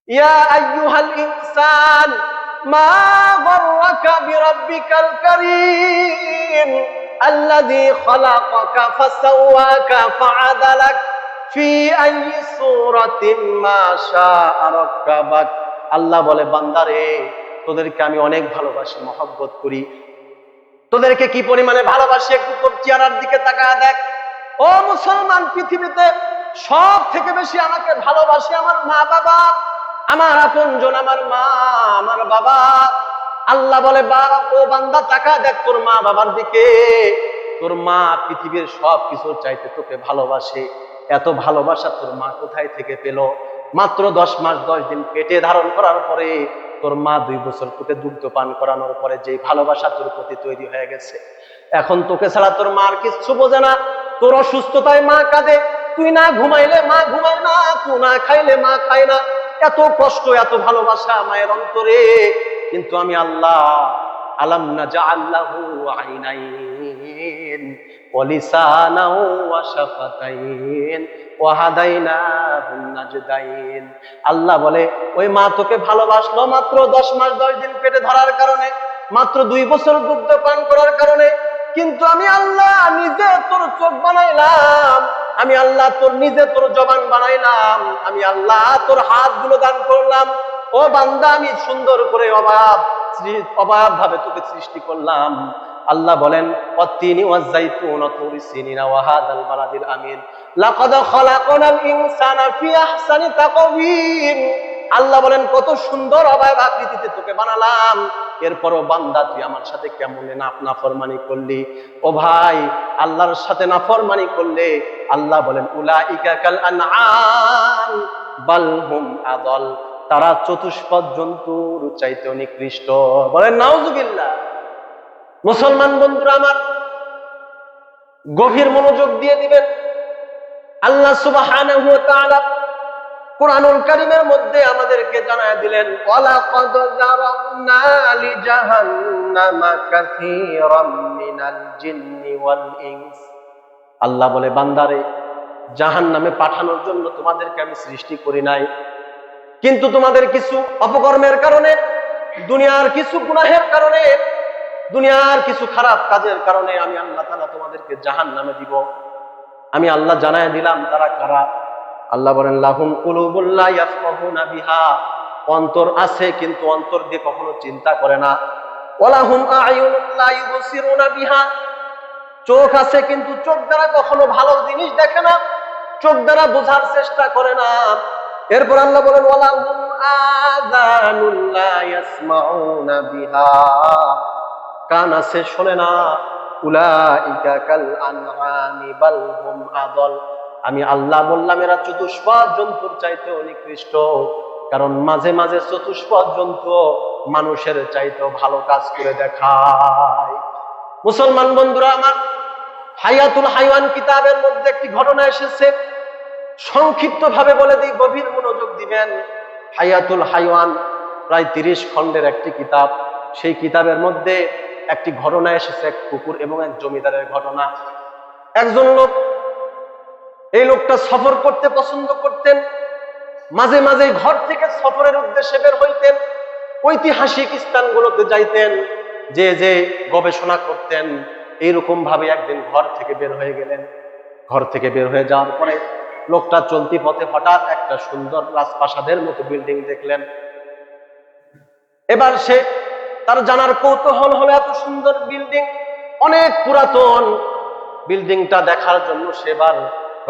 ইয়া আইয়ুহাল ইনসান মা গররাকা বিরাব্বিকাল কারীম আল্লাযী খালাকাকা ফাসাওয়াকা ফাআদালাক ফি আইয়ি সূরাতিন মা শাআ রাক্কাবাক। আল্লাহ বলে, বান্দারে, তোদেরকে আমি অনেক ভালোবাসি, মহব্বত করি। তোদেরকে কি পরিমাণে ভালোবাসি একটু তোর চেহারার দিকে তাকায় দেখ। ও মুসলমান, পৃথিবীতে সব থেকে বেশি আমাকে ভালোবাসে আমার মা বাবা, আমার আপনজন, আমার মা, আমার বাবা। আল্লাহ বলে, ও বান্দা, তাকায় দেখ তোর মা বাবার দিকে। তোর মা পৃথিবীর সব কিছুর চাইতে তোকে ভালোবাসে। এত ভালোবাসা তোর মা কোথায় থেকে পেল? মাত্র 10 মাস 10 দিন পেটে ধারণ করার পরে তোর মা 2 বছর তোকে দুগ্ধ পান করানোর পরে যে ভালোবাসা তোর প্রতি তৈরি হয়ে গেছে, এখন তোকে ছাড়া তোর মা আর কিচ্ছু বোঝে না। তোর অসুস্থতায় মা কাঁদে, তুই না ঘুমাইলে মা ঘুমায় না, তুই না খাইলে মা খায় না। এত কষ্ট, এত ভালোবাসা মায়ের অন্তরে। কিন্তু আমি আল্লাহ, আলাম নাজআল লাহু আইনাইন ওয়া লিসানান ওয়া শাফাতাইন ওয়া হাদাইনাহুন নাজদাইন। আল্লাহ বলে, ওই মা তোকে ভালোবাসলো মাত্র 10 মাস 10 দিন পেটে ধরার কারণে, মাত্র 2 বছর দুগ্ধ পান করার কারণে। কিন্তু আমি আল্লাহ নিজে তোর চোখ বানাইলাম, আমি আল্লাহ নিজে তোর জবান বানাইলাম, আমি আল্লাহ তোর হাতগুলো দান করলাম। ও বান্দা, আমি সুন্দর করে অবাধ ভাবে তোকে সৃষ্টি করলাম। আল্লাহ বলেন, ওয়াত্তিনি ওয়াজ-যাইতুন ওয়া তুরি সিনিনা ওয়া হাদাল বালাদিল আমিন লাকাদ খালাকনাল ইনসানা ফি আহসানি তাকওয়িম। আল্লাহ বলেন, কত সুন্দর অবয়ব আকৃতিতে তোকে বানালাম, এরপরও বান্দা তুই আমার সাথে কেমন নাফরমানি করলি। ও ভাই, আল্লাহর সাথে নাফরমানি করলে আল্লাহ বলেন, উলাইকা কাল আনআম বাল হুম আদল। তারা চতুষ্পদ জন্তুর চাইতে নিকৃষ্ট। বলেন নাউজুবিল্লাহ। মুসলমান বন্ধুরা আমার, গভীর মনোযোগ দিয়ে দিবেন। আল্লাহ সুবহানাহু ওয়া তাআলা কুরআনুল কারীমের মধ্যে আমাদেরকে জানায় দিলেন, ওয়ালাকাদ যারানা লিজাহান্নামা কাসীরাম মিনাল জিন্নি ওয়াল ইনস। আল্লাহ বলে, বান্দারে, জাহান্নামে পাঠানোর জন্য তোমাদেরকে আমি সৃষ্টি করি নাই, কিন্তু তোমাদের কিছু অপকর্মের কারণে, দুনিয়ার কিছু গুনাহের কারণে, দুনিয়ার কিছু খারাপ কাজের কারণে আমি আল্লাহ তাআলা তোমাদেরকে জাহান্নামে দিব। আমি আল্লাহ জানায় দিলাম তারা কারা। আল্লাহ বলেন, লাহুম কুলুবুল লা ইয়াফকাহুনা বিহা। অন্তর আছে কিন্তু অন্তর দিয়ে কখনো চিন্তা করে না। ওয়ালাহুম আ'য়ুনুন লা ইউবসিরুনা বিহা। চোখ আছে কিন্তু চোখ দ্বারা কখনো ভালো জিনিস দেখে না, চোখ দ্বারা বোঝার চেষ্টা করে না। এরপর আল্লাহ বলেন, ওয়ালাহুম আযানুন লা ইয়াসমাউনা বিহা। কান আছে, শোনে না। উলাইকা কাল আনআমি বাল হুম আদল। আমি আল্লাহ বললাম, এরা চতুষ্পদ জন্তুর চাইতেও নিকৃষ্ট, কারণ মাঝে মাঝে চতুষ্পদ জন্তু মানুষের চাইতেও ভালো কাজ করে দেখায়। মুসলমান বন্ধুরা আমার, হায়াতুল হাইওয়ান কিতাবের মধ্যে একটি ঘটনা এসেছে, সংক্ষিপ্ত ভাবে বলে দিই, গভীর মনোযোগ দিবেন। হায়াতুল হাইওয়ান প্রায় 30 খণ্ডের একটি কিতাব। সেই কিতাবের মধ্যে একটি ঘটনা এসেছে, এক কুকুর এবং এক জমিদারের ঘটনা। একজন লোক, এই লোকটা সফর করতে পছন্দ করতেন, মাঝে মাঝে ঘর থেকে সফরের উদ্দেশ্যে বের হইতেন, ঐতিহাসিক স্থানগুলোতে যাইতেন, যে গবেষণা করতেন। এইরকম ভাবে একদিন ঘর থেকে বের হয়ে গেলেন। ঘর থেকে বের হয়ে যাওয়ার পরে লোকটা চলতি পথে হঠাৎ একটা সুন্দর রাজপ্রাসাদের মতো বিল্ডিং দেখলেন। এবার সে, তার জানার কৌতূহল হলো, এত সুন্দর বিল্ডিং, অনেক পুরাতন বিল্ডিংটা দেখার জন্য সে এবার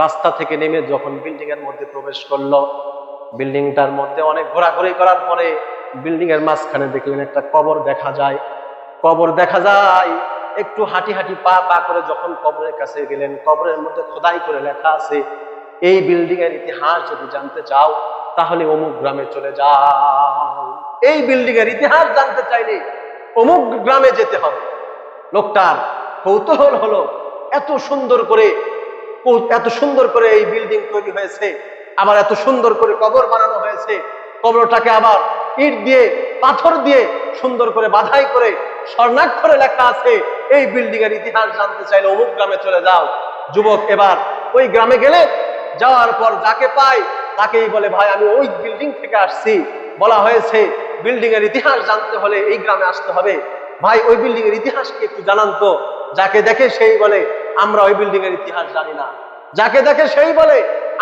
রাস্তা থেকে নেমে যখন বিল্ডিং এর মধ্যে প্রবেশ করলো, বিল্ডিংটার মধ্যে অনেক ঘোরাঘুরি করার পরে বিল্ডিং এর মাঝখানে দেখলেন একটা কবর দেখা যায়। কবর দেখা যায়, একটু হাঁটি হাঁটি পা করে যখন কবরের কাছে গেলেন, কবরের মধ্যে খোদাই করে লেখা আছে, এই বিল্ডিং এর ইতিহাস যদি জানতে চাও তাহলে অমুক গ্রামে চলে যাও। এই বিল্ডিং এর ইতিহাস জানতে চাইলে অমুক গ্রামে যেতে হবে। লোকটার কৌতূহল হলো, এত সুন্দর করে এই বিল্ডিং তৈরি হয়েছে, আবার এত সুন্দর করে কবর বানানো হয়েছে, কবরটাকে আবার ইট দিয়ে পাথর দিয়ে সুন্দর করে বাধাই করে স্বর্ণাক্ষরে লেখা আছে, এই বিল্ডিং এর ইতিহাস জানতে চাইলে অমুক গ্রামে চলে যাও। যুবক এবার ওই গ্রামে গেলে, যাওয়ার পর যাকে পায় তাকেই বলে, ভাই আমি ওই বিল্ডিং থেকে আসছি, বলা হয়েছে বিল্ডিং এর ইতিহাস জানতে হলে এই গ্রামে আসতে হবে, ভাই ওই বিল্ডিং এর ইতিহাস কি একটু জানান তো। যাকে দেখে সেই বলে, আমরা ওই বিল্ডিং এর ইতিহাস জানি না। যাকে দেখে সেই বলে,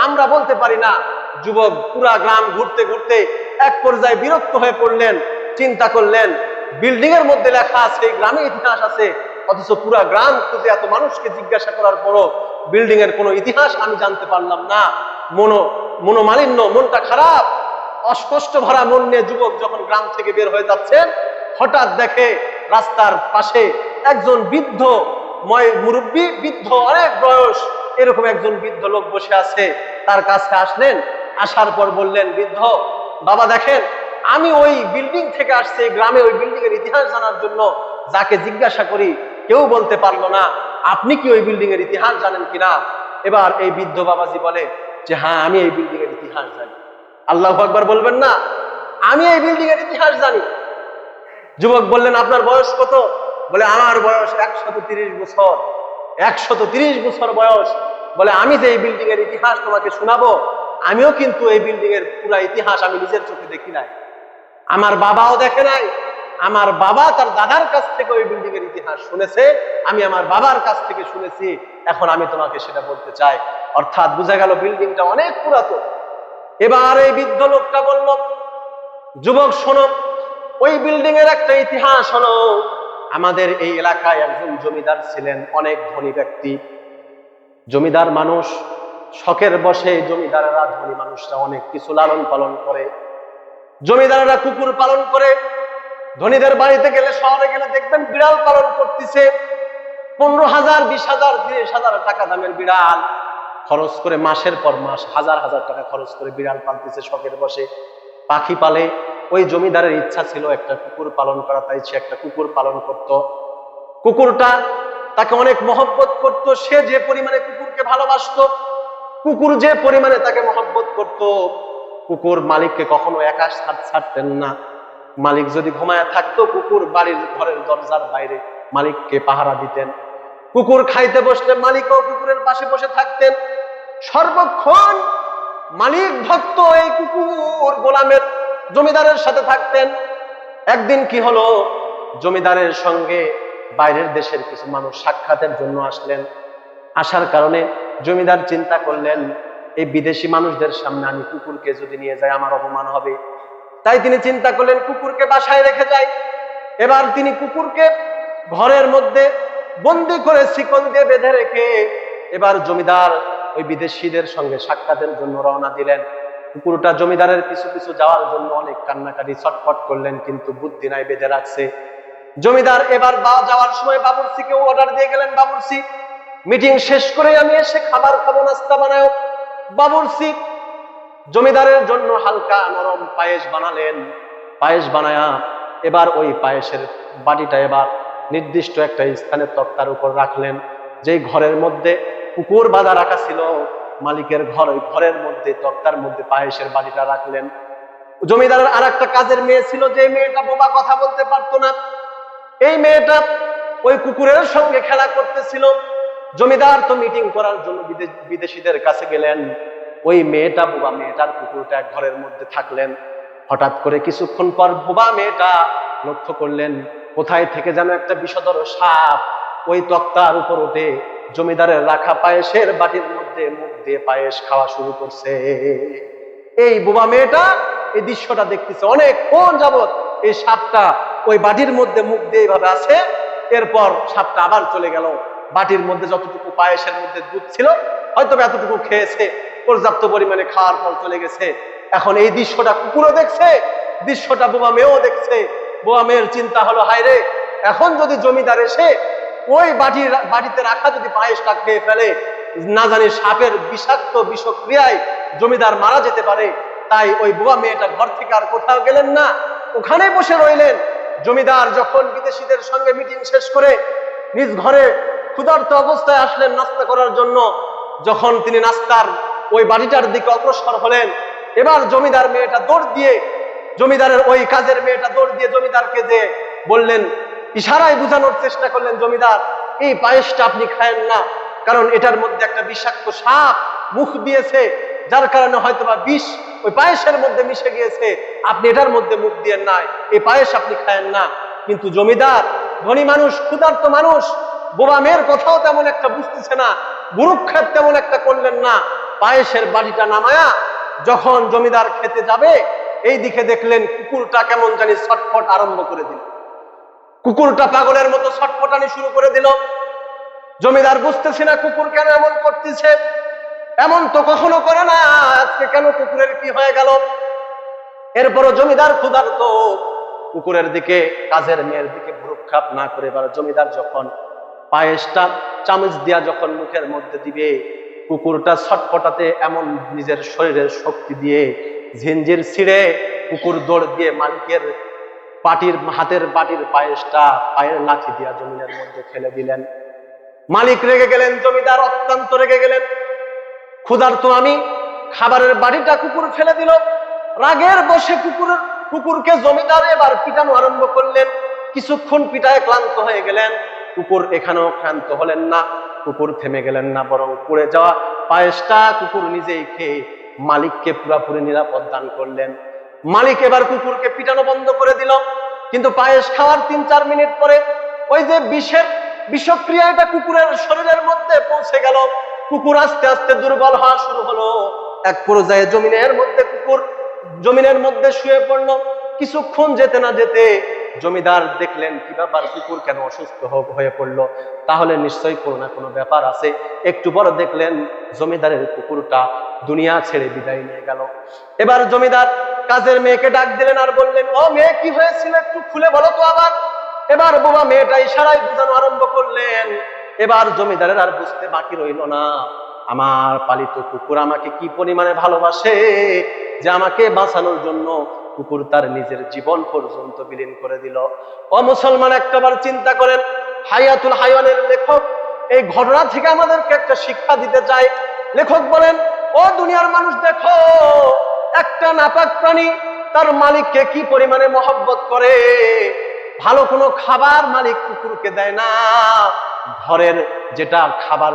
আমরা বলতে পারি না। যুবক পুরা গ্রাম ঘুরতে ঘুরতে এক পর্যায়ে বিরক্ত হয়ে পড়লেন, চিন্তা করলেন বিল্ডিং এর মধ্যে লেখা আছে এই গ্রামে ইতিহাস আছে, অথচ পুরা গ্রাম খুঁজে এত মানুষকে জিজ্ঞাসা করার পরও বিল্ডিং এর কোনো ইতিহাস আমি জানতে পারলাম না। মনোমালিন্য, মনটা খারাপ, অস্পষ্ট ভরা মন নিয়ে যুবক যখন গ্রাম থেকে বের হয়ে যাচ্ছেন, হঠাৎ দেখে রাস্তার পাশে একজন বৃদ্ধ মুরব্বী, বৃদ্ধ অনেক বয়স, এরকম একজন বৃদ্ধ লোক বসে আছে। তার কাছে আসলেন, আসার পর বললেন, বৃদ্ধ বাবা দেখেন, আমি ওই বিল্ডিং থেকে আসছি গ্রামে ওই বিল্ডিং এর ইতিহাস জানার জন্য, যাকে জিজ্ঞাসা করি কেউ বলতে পারলো না, আপনি কি ওই বিল্ডিং এর ইতিহাস জানেন কিনা? এবার এই বৃদ্ধ বাবাজি বলে যে হ্যাঁ, আমি এই বিল্ডিং এর ইতিহাস জানি। আল্লাহু আকবার বলবেন না? আমি এই বিল্ডিং এর ইতিহাস জানি। যুবক বললেন, আপনার বয়স কত? বলে আমার বয়স 130 বছর। 130 বছর বয়স। বলে আমি যে এই বিল্ডিং এর ইতিহাস তোমাকে শোনাবো, আমিও কিন্তু এই বিল্ডিং এর পুরো ইতিহাস আমি নিজের চোখে দেখি নাই, আমার বাবাও দেখে নাই। আমার বাবা তার দাদার কাছ থেকে ওই বিল্ডিং এর ইতিহাস শুনেছে, আমি আমার বাবার কাছ থেকে শুনেছি, এখন আমি তোমাকে সেটা বলতে চাই। অর্থাৎ বোঝা গেল বিল্ডিংটা অনেক পুরাতন। এবার এই বৃদ্ধ লোকটা বলল, যুবক শোনো, ওই বিল্ডিং এর একটা ইতিহাস হলো, আমাদের এই এলাকায় একজন জমিদার ছিলেন, অনেক ধনী ব্যক্তি, জমিদার মানুষ, শখের বসে জমিদারেরা, ধনী মানুষরা অনেক কিছু লালন পালন করে। জমিদারেরা কুকুর পালন করে, ধনীদের বাড়িতে গেলে, শহরে গেলে দেখবেন বিড়াল পালন করতেছে, 15,000, 20,000, 30,000 টাকা দামের বিড়াল খরচ করে, মাসের পর মাস হাজার হাজার টাকা খরচ করে বিড়াল পালতেছে শখের বসে। পাখি পালে। ওই জমিদারের ইচ্ছা ছিল একটা কুকুর পালন করা, তাই সে একটা কুকুর পালন করত। কুকুরটা তাকে অনেক মহব্বত করত, সে যে পরিমাণে কুকুরকে ভালোবাসতো, কুকুর যে পরিমাণে তাকে মহব্বত করত, কুকুর মালিককে কখনো একা ছাড়তেন না। মালিক যদি ঘুমায় থাকতো, কুকুর বাড়ির ঘরের দরজার বাইরে মালিককে পাহারা দিতেন। কুকুর খাইতে বসলে মালিকও কুকুরের পাশে বসে থাকতেন। সর্বক্ষণ মালিক ভক্ত এই কুকুর গোলামের জমিদারের সাথে থাকতেন। একদিন কি হলো, জমিদারের সঙ্গে বাইরের দেশের কিছু মানুষ সাক্ষাতের জন্য আসলেন। আসার কারণে জমিদার চিন্তা করলেন, এই বিদেশি মানুষদের সামনে আমি কুকুরকে যদি নিয়ে যাই আমার অপমান হবে, তাই তিনি চিন্তা করলেন কুকুরকে বাসায় রেখে যায়। এবার তিনি কুকুরকে ঘরের মধ্যে বন্দি করে শিকল দিয়ে বেঁধে রেখে এবার জমিদার ওই বিদেশিদের সঙ্গে সাক্ষাতের জন্য রওনা দিলেন। কুকুরটা জমিদারের পিছু পিছু যাওয়ার জন্য অনেক কান্নাকাটি ছটফট করলেন, কিন্তু বুদ্ধি নাই, বেঁধে রাখছে। জমিদার এবার যাওয়ার সময় বাবুর্চিকেও অর্ডার দিয়ে গেলেন, বাবুর্চি মিটিং শেষ করে আমি এসে খাবার খাবো, নাস্তা বানাও। বাবুর্চি জমিদারের জন্য হালকা নরম পায়েস বানালেন। পায়েস বানায়া এবার ওই পায়েসের বাটিটা এবার নির্দিষ্ট একটা স্থানে তক্তার উপর রাখলেন, যেই ঘরের মধ্যে কুকুর বাঁধা রাখা ছিল মালিকের ঘর, ওই ঘরের মধ্যে তক্তার মধ্যে পায়েসের বাটিটা রাখলেন। জমিদারের আর একটা কাজের মেয়ে ছিল, যে মেয়েটা বোবা, কথা বলতে পারতো না। এই মেয়েটা ওই কুকুরের সঙ্গে খেলা করতেছিল। জমিদার তো মিটিং করার জন্য বিদেশিদের কাছে গেলেন, ওই মেয়েটা, বোবা মেয়েটার কুকুরটা এক ঘরের মধ্যে থাকলেন। হঠাৎ করে কিছুক্ষণ পর বোবা মেয়েটা লক্ষ্য করলেন কোথায় থেকে যেন একটা বিষধর সাপ ওই তক্তার উপর উঠে জমিদারের রাখা পায়েসের বাটির মধ্যে মুখ দিয়ে পায়েস খাওয়া শুরু করছে। এই বোবা মেয়েটা এই দৃশ্যটা দেখতেছে অনেকক্ষণ যাবত। এই সাপটা ওই বাটির মধ্যে মুখ দিয়ে এইভাবে আছে, এরপর সাপটা আবার চলে গেল। বাটির মধ্যে যতটুকু পায়েসের মধ্যে দুধ ছিল হয়তো এতটুকু খেয়েছে, পর্যাপ্ত পরিমাণে খাওয়ার পর চলে গেছে। এখন এই দৃশ্যটা কুকুরও দেখছে, দৃশ্যটা বোবা মেয়েও দেখছে। বোবা মেয়ের চিন্তা হলো, হায় রে, এখন যদি জমিদার এসে ওই বাটিতে রাখা যদি পায়েসটা খেয়ে ফেলে, না জানি সাপের বিষাক্ত বিষক্রিয়ায় জমিদার মারা যেতে পারে। তাই ওই বোবা মেয়েটা ঘর থেকে আর কোথাও গেলেন না, ওখানে বসে রইলেন। জমিদার যখন বিদেশিদের সঙ্গে মিটিং শেষ করে নিজ ঘরে ক্ষুধার্ত অবস্থায় আসলেন নাস্তা করার জন্য, যখন তিনি নাস্তার ওই বাড়িটার দিকে অগ্রসর হলেন, এবার জমিদার মেয়েটা দৌড় দিয়ে, জমিদারের ওই কাজের মেয়েটা দৌড় দিয়ে জমিদারকে যে বললেন, ইশারায় বোঝানোর চেষ্টা করলেন, জমিদার এই পায়েসটা আপনি খায়েন না, কারণ এটার মধ্যে একটা বিষাক্ত সাপ মুখ দিয়েছে, যার কারণে হয়তোবা বিষ ওই পায়েসের মধ্যে মিশে গিয়েছে, আপনি এটার মধ্যে মুখ দিয়ে নাই, এই পায়েস আপনি খায়েন না। কিন্তু জমিদার ধনী মানুষ, ক্ষুধার্ত মানুষ, বোবা মেয়ের কথাও তেমন একটা বুঝতেছে না, গুরুক্ষেপ তেমন একটা করলেন না। পায়েসের বাড়িটা নামায়া যখন জমিদার খেতে যাবে, এই দিকে দেখলেন কুকুরটা কেমন জানি ছটফট আরম্ভ করে দিল। কুকুরটা পাগলের মতো ছটফটানি শুরু করে দিল। জমিদার বুঝতেছে না কুকুর কেন এমন করতেছে, এমন তো কখনো করে না, আজকে কেন কুকুরের কি হয়ে গেল। এরপরও জমিদার ক্ষুধার্ত, কুকুরের দিকে, কাজের মেয়ের দিকে ভ্রুক্ষেপ না করে এবার জমিদার যখন পায়েসটা চামচ দিয়া যখন মুখের মধ্যে দিবে, কুকুরটা ছটফটাতে এমন নিজের শরীরের শক্তি দিয়ে ঝিঞ্জির ছিঁড়ে কুকুর দৌড় দিয়ে মালিকের হাতের বাটির পায়েসটা পায়ের লাঠি দিয়া জমিনের মধ্যে ফেলে দিলেন। মালিক রেগে গেলেন, জমিদার অত্যন্ত রেগে গেলেন। ক্ষুধার্ত আমি, খাবারের বাড়িটা কুকুর ফেলে দিল। রাগের বসে কুকুরকে জমিদার এবার পিটানো আরম্ভ করলেন। কিছুক্ষণ পিটায় ক্লান্ত হয়ে গেলেন। কুকুর এখানেও ক্লান্ত হলেন না, কুকুর থেমে গেলেন না, বরং পড়ে যাওয়া পায়েসটা কুকুর নিজেই খেয়ে মালিককে পুরাপুরি নিরাপদ দান করলেন। মালিক এবার কুকুরকে পিটানো বন্ধ করে দিল। কিন্তু পায়েস খাওয়ার 3-4 মিনিট পরে ওই যে বিষক্রিয়া এটা কুকুরের শরীরের মধ্যে পৌঁছে গেল। কুকুর আস্তে আস্তে দুর্বল হওয়া শুরু হলো। এক পর্যায়ে জমিনের মধ্যে শুয়ে পড়ল। কিছুক্ষণ যেতে না যেতে জমিদার দেখলেন কি ব্যাপার, কুকুর কেন অসুস্থ হয়ে পড়লো, তাহলে নিশ্চয়ই কোনো না কোনো ব্যাপার আছে। একটু পরে দেখলেন জমিদারের কুকুরটা দুনিয়া ছেড়ে বিদায় নিয়ে গেল। এবার জমিদার কাজের মেয়েকে ডাক দিলেন আর বললেন, ও মেয়ে, কি হয়েছিল একটু খুলে বলো তো আবার। এবার বোমা মেয়েটা ইশারায় বোঝানো আরম্ভ করলেন। এবার জমিদারের আর বুঝতে বাকি রইল না, আমার পালিত কুকুর আমাকে কি পরিমাণে ভালোবাসে যে আমাকে বাঁচানোর জন্য কুকুর তার নিজের জীবন পর্যন্ত বিলীন করে দিল। ও মুসলমান, একটাবার চিন্তা করেন। হায়াতুল হায়ানের লেখক এই ঘটনা থেকে আমাদেরকে একটা শিক্ষা দিতে চায়। লেখক বলেন, ও দুনিয়ার মানুষ, দেখো একটা নাপাক প্রাণী তার মালিককে কি পরিমাণে মহব্বত করে। ভালো কোনো খাবার মালিক কুকুরকে দেয় না। ঘরের যেটা খাবার,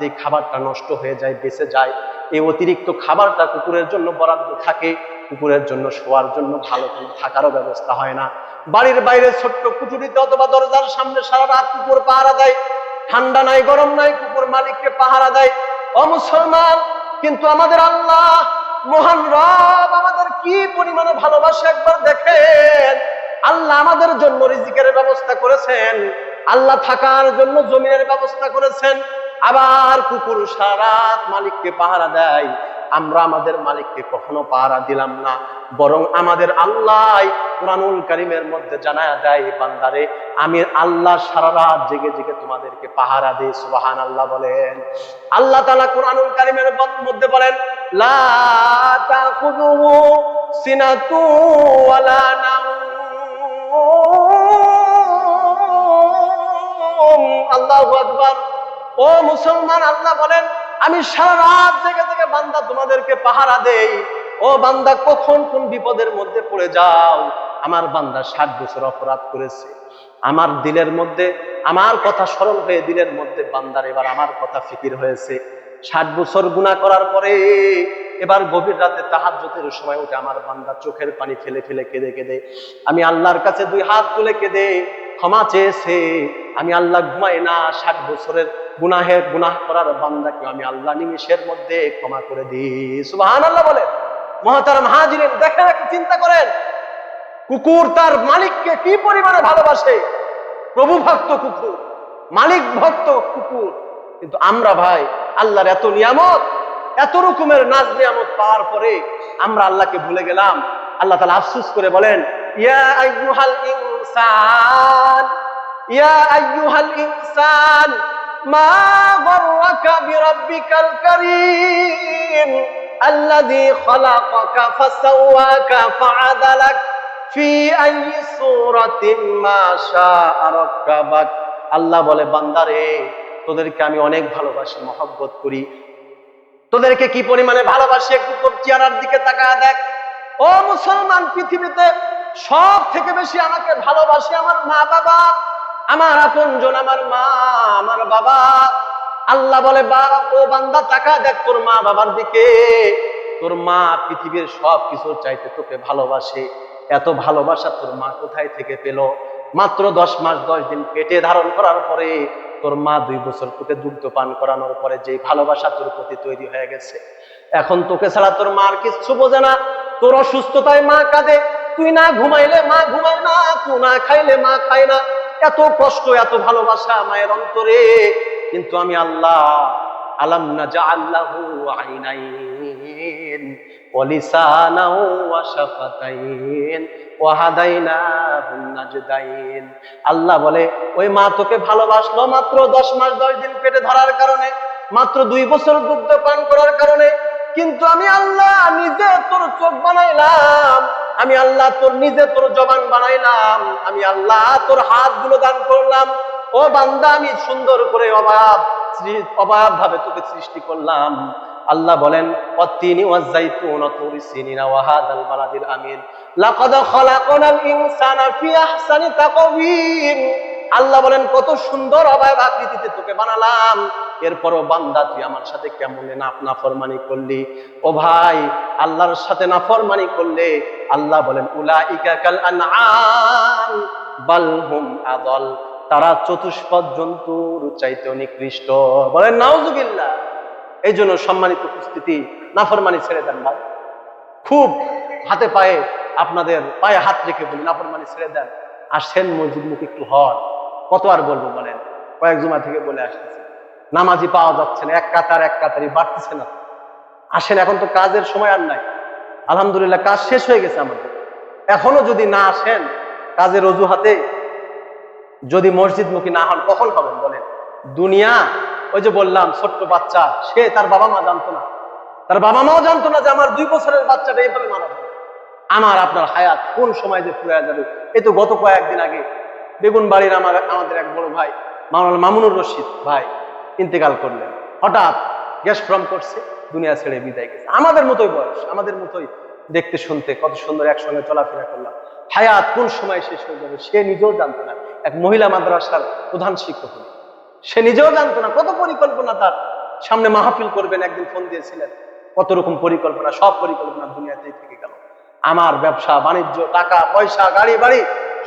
যে খাবারটা নষ্ট হয়ে যায়, বেঁচে যায়, এই অতিরিক্ত খাবারটা কুকুরের জন্য বরাদ্দ থাকে। কুকুরের জন্য শোয়ার জন্য ভালো কোনো থাকারও ব্যবস্থা হয় না। বাড়ির বাইরে ছোট্ট কুটুরিতে অথবা দরজার সামনে সারা রাত কুকুর পাহারা দেয়। ঠান্ডা নাই, গরম নাই, কুকুর মালিককে পাহারা দেয়। ও মুসলমান, কিন্তু আমাদের আল্লাহ মহান রব আমাদের কি পরিমাণে ভালোবাসে একবার দেখেন। আল্লাহ আমাদের জন্য রিজিকের ব্যবস্থা করেছেন, আল্লাহ থাকার জন্য জমিনের ব্যবস্থা করেছেন। আবার কুকুর সারা রাত মালিককে পাহারা দেয়। আমরা আমাদের মালিককে কখনো পাহারা দিলাম না, বরং আমাদের আল্লাহ কুরআনুল কারীমের মধ্যে জানায়া দেয়, বান্দারে আমি আল্লাহ সারা রাত জেগে জেগে তোমাদেরকে পাহারা দেই। সুবহানাল্লাহ বলেন। আল্লাহ তাআলা কুরআনুল কারীমের মধ্যে বলেন, লা তাখুযুহু সিনাতু ওয়ালা নাওম। আল্লাহু আকবার। ও মুসলমান, আল্লাহ বলেন, আমি সারা রাত জেগে জেগে বান্দা তোমাদেরকে পাহারা দেই। ও বান্দা, কখন কোন বিপদের মধ্যে পড়ে যাও। আমার বান্দা 60 বছর অপরাধ করেছে, আমার দিলের মধ্যে আমার কথা স্মরণ হয়ে দিলের মধ্যে বান্দার এবার আমার কথা ফিকির হয়েছে। 60 বছর গুনাহ করার পরে এবার গভীর রাতে তাহাজ্জুদের সময় উঠে আমার বান্দা চোখের পানি ফেলে ফেলে কেঁদে কেঁদে আমি আল্লাহর কাছে 2 হাত তুলে কেঁদে ক্ষমা চেয়েছে। আমি আল্লাহ ঘুমাই না। 60 বছরের গুনাহ করার বান্দাকে আমি আল্লাহ নিমিষের মধ্যে ক্ষমা করে দিই। সুবহানাল্লাহ বলে। মুহতারাম হাজিরিন, দেখেন, একটু চিন্তা করেন, কুকুর তার মালিককে কি পরিমাণে ভালোবাসে। প্রভু ভক্ত কুকুর, মালিক ভক্ত কুকুর। কিন্তু আমরা ভাই আল্লাহর এত নিয়ামত, এত রকমের নাজ নিয়ামত পাওয়ার পরে আমরা আল্লাহকে ভুলে গেলাম। আল্লাহ তাআলা আফসোস করে বলেন, ইয়া আইয়ুহাল ইনসান, ইয়া আইয়ুহাল ইনসান মা গররাকা বিরাব্বিকাল কারীম আল্লাযী খালাকাকা ফাসাওয়াকা ফাআদালাক ফি আইয়ি সূরাতিন মা শাআ রাক্কাবাক। আল্লাহ বলে, বান্দারে, তোদেরকে আমি অনেক ভালোবাসি, মহব্বত করি। তোদেরকে কি পরিমাণে ভালোবাসি একটু তোর চেহারার দিকে তাকায় দেখ। ও মুসলমান, পৃথিবীতে সব থেকে বেশি আমাকে ভালোবাসে আমার মা বাবা, আমার আপনজন, আমার মা, আমার বাবা। আল্লাহ বলে ও বান্দা তাকা দেখ তোর মা বাবার দিকে, তোর মা পৃথিবীর সব কিছুর চাইতে তোকে ভালোবাসে। এত ভালোবাসা তোর মা কোথায় থেকে পেল? মাত্র 10 মাস 10 দিন পেটে ধারণ করার পরে তোর মা 2 বছর তোকে দুগ্ধ পান করানোর পরে যে ভালোবাসা তোর প্রতি তৈরি হয়ে গেছে, এখন তোকে ছাড়া তোর মার কিচ্ছু বোঝে না। তোর অসুস্থতায় মা কাঁদে, তুই না ঘুমাইলে মা ঘুমায় না, তুই না খাইলে মা খায় না। এত কষ্ট, এত ভালোবাসা মায়ের অন্তরে। কিন্তু আমি আল্লাহ আলাম নাজআল লাহু আইনাইন ওয়া লিসানান ওয়া শাফাতাইন ওয়া হাদাইনাহুন নাজদাইন। আল্লাহ বলে ওই মা তোকে ভালোবাসলো মাত্র 10 মাস 10 দিন পেটে ধরার কারণে, মাত্র 2 বছর দুগ্ধ পান করার কারণে। কিন্তু আমি আল্লাহ নিজে তোর চোখ বানাইলাম, আমি আল্লাহ নিজে তোর জবান বানাইলাম, আমি আল্লাহ তোর হাতগুলো দান করলাম। ও বান্দা, আমি সুন্দর করে অবাধ ভাবে তোকে সৃষ্টি করলাম। আল্লাহ বলেন ওয়াত্তিনি ওয়াজ-যাইতুন ওয়া তুরি সিনিনা ওয়া হাযাল বালাদিল আমিন লাকাদ খালাকনাল ইনসানা ফি আহসানি তাকওয়িম। আল্লাহ বলেন কত সুন্দর অবয়ব আকৃতিতে তোকে বানালাম, এরপরও বান্দা তুই আমার সাথে কেমনে নাফরমানি করলি। ও ভাই, আল্লাহর সাথে নাফরমানি করলে আল্লাহ বলেন উলাইকা কাল আনআম বাল হুম আদল, তারা চতুষ্পদ জন্তুর চাইতে নিকৃষ্ট। বলেন নাউজুবিল্লাহ। এই জন্য সম্মানিত উপস্থিতি, নাফরমানি ছেড়ে দেন ভাই। খুব হাতে পায়ে, আপনাদের পায়ে হাত রেখে বলি, নাফরমানি ছেড়ে দেন। আসেন মসজিদ মুখে একটু হন। কত আর বলবো বলেন? কয়েক জুমা থেকে বলে আসতেছে, নামাজি পাওয়া যাচ্ছে না, এক কাতারই বাড়তেছে না। আসেন, এখন তো কাজের সময় আর নাই। আলহামদুলিল্লাহ কাজ শেষ হয়ে গেছে আমাদের। এখনো যদি না আসেন কাজের অজুহাতে, যদি মসজিদ মুখী না হন, কখন হবেন বলেন? দুনিয়া, ওই যে বললাম ছোট্ট বাচ্চা, সে তার বাবা মা জানতো না, তার বাবা মাও জানতো না যে আমার 2 বছরের বাচ্চাটা এইভাবে মারা যাবে। আমার আপনার হায়াত কোন সময় যে ফুরিয়ে যাবে। এই তো গত কয়েকদিন আগে বেগুনবাড়ির আমাদের এক বড় ভাই মাওলানা মামুনুর রশিদ ভাই ইন্তেকাল করলেন। হঠাৎ গ্যাস ফর্ম করছে, দুনিয়া ছেড়ে বিদায় গেছে। আমাদের মতোই বয়স, আমাদের মতোই দেখতে শুনতে, কত সুন্দর একসঙ্গে চলাফেরা করলাম। হায়াত কোন সময় শেষ হয়ে যাবে সে নিজেও জানতো না। এক মহিলা মাদ্রাসার প্রধান শিক্ষক, সে নিজেও জানতো না। কত পরিকল্পনা তার, সামনে মাহফিল করবেন, একদিন ফোন দিয়েছিলেন, কত রকম পরিকল্পনা, সব পরিকল্পনা দুনিয়াতেই থেকে গেল। আমার ব্যবসা বাণিজ্য, টাকা পয়সা, গাড়ি বাড়ি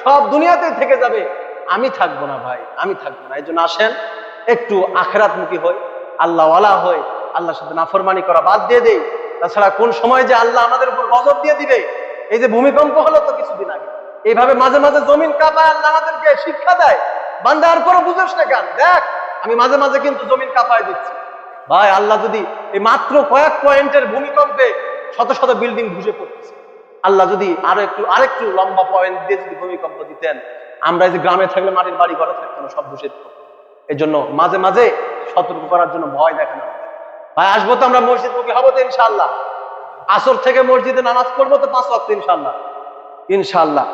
সব দুনিয়াতেই থেকে যাবে, আমি থাকবো না ভাই, আমি থাকবো না। এই জন্য আসেন একটু আখিরাতমুখী হই, আল্লাহওয়ালা হই, আল্লাহর সাথে নাফরমানি করা বাদ দিয়ে দেই। তাছাড়া কোন সময় যে আল্লাহ আমাদের উপর গজব দিয়ে দিবে। এই যে ভূমিকম্প হলো তো কিছুদিন আগে, এইভাবে মাঝে মাঝে জমিন কাঁপায় আল্লাহ আমাদেরকে শিক্ষা দেয়। বান্দা আর পরে বুঝোস না কেন? দেখ, আমি মাঝে মাঝে কিন্তু জমিন কাঁপায় দিচ্ছি। ভাই, আল্লাহ যদি এই মাত্র কয়েক পয়েন্টের ভূমিকম্পে শত শত বিল্ডিং ধসে পড়তেছে, আল্লাহ যদি আরেকটু লম্বা পয়েন্ট দিয়ে যদি ভূমিকম্প দিতেন, আমরা এই যে গ্রামে থাকলে মাটির বাড়ি ঘরে থাকতো না, সব ধসে যেত। এই জন্য মাঝে মাঝে সতর্ক করার জন্য ভয় দেখানো হবে। ভাই, আসবো তো আমরা মসজিদ মুখী হবো তো ইনশাআল্লাহ। আসর থেকে মসজিদে নামাজ পড়বো তো 5 ওয়াক্ত ইনশাআল্লাহ, ইনশাআল্লাহ।